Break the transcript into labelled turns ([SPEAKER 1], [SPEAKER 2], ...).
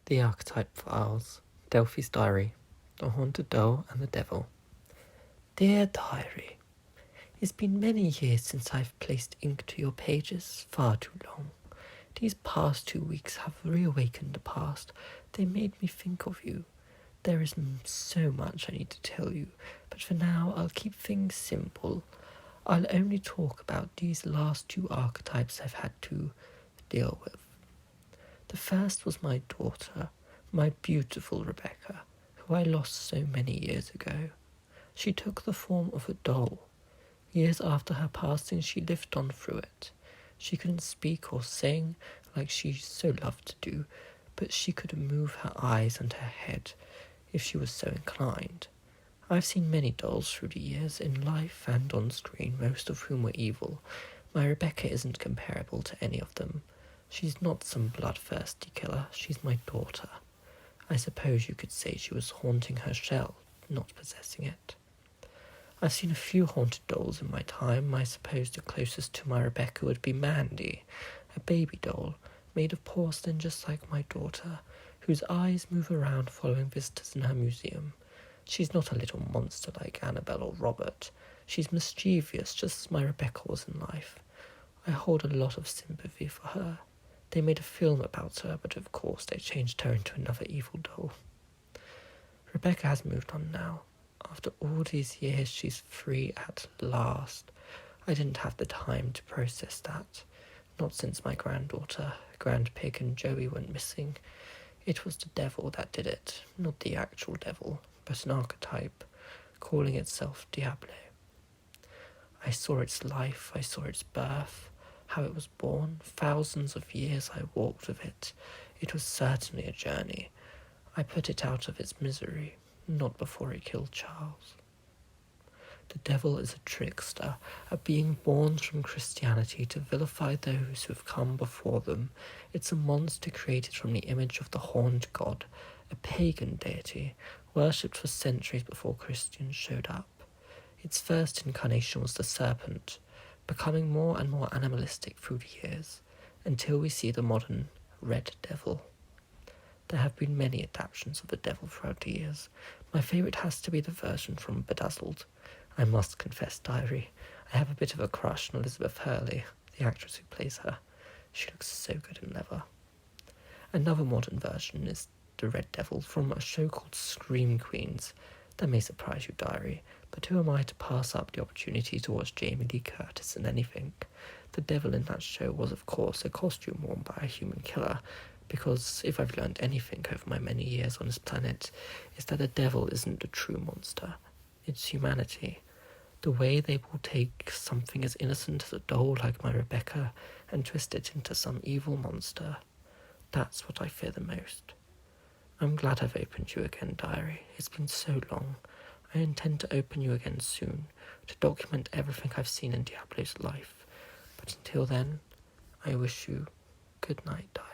[SPEAKER 1] The Archetype Files, Delphi's Diary, The Haunted Doll and the Devil. Dear Diary, it's been many years since I've placed ink to your pages, far too long. These past 2 weeks have reawakened the past. They made me think of you. There is so much I need to tell you, but for now I'll keep things simple. I'll only talk about these last 2 archetypes I've had to deal with. The first was my daughter, my beautiful Rebecca, who I lost so many years ago. She took the form of a doll. Years after her passing, she lived on through it. She couldn't speak or sing like she so loved to do, but she could move her eyes and her head if she was so inclined. I've seen many dolls through the years, in life and on screen, most of whom were evil. My Rebecca isn't comparable to any of them. She's not some bloodthirsty killer, she's my daughter. I suppose you could say she was haunting her shell, not possessing it. I've seen a few haunted dolls in my time. I suppose the closest to my Rebecca would be Mandy, a baby doll, made of porcelain just like my daughter, whose eyes move around following visitors in her museum. She's not a little monster like Annabelle or Robert. She's mischievous, just as my Rebecca was in life. I hold a lot of sympathy for her. They made a film about her, but of course they changed her into another evil doll. Rebecca has moved on now. After all these years, she's free at last. I didn't have the time to process that. Not since my granddaughter, Grand Pig and Joey went missing. It was the devil that did it, not the actual devil, but an archetype, calling itself Diablo. I saw its life, I saw its birth, how it was born. Thousands of years I walked with it. It was certainly a journey. I put it out of its misery, not before it killed Charles. The devil is a trickster, a being born from Christianity to vilify those who have come before them. It's a monster created from the image of the horned god, a pagan deity, worshipped for centuries before Christians showed up. Its first incarnation was the serpent, becoming more and more animalistic through the years, until we see the modern red devil. There have been many adaptations of the devil throughout the years. My favourite has to be the version from Bedazzled. I must confess, Diary, I have a bit of a crush on Elizabeth Hurley, the actress who plays her. She looks so good in leather. Another modern version is the Red Devil from a show called Scream Queens. That may surprise you, Diary, but who am I to pass up the opportunity to watch Jamie Lee Curtis in anything? The devil in that show was, of course, a costume worn by a human killer, because if I've learned anything over my many years on this planet, it's that the devil isn't the true monster. It's humanity. The way they will take something as innocent as a doll like my Rebecca and twist it into some evil monster. That's what I fear the most. I'm glad I've opened you again, Diary. It's been so long. I intend to open you again soon, to document everything I've seen in Diablo's life. But until then, I wish you good night, Diary.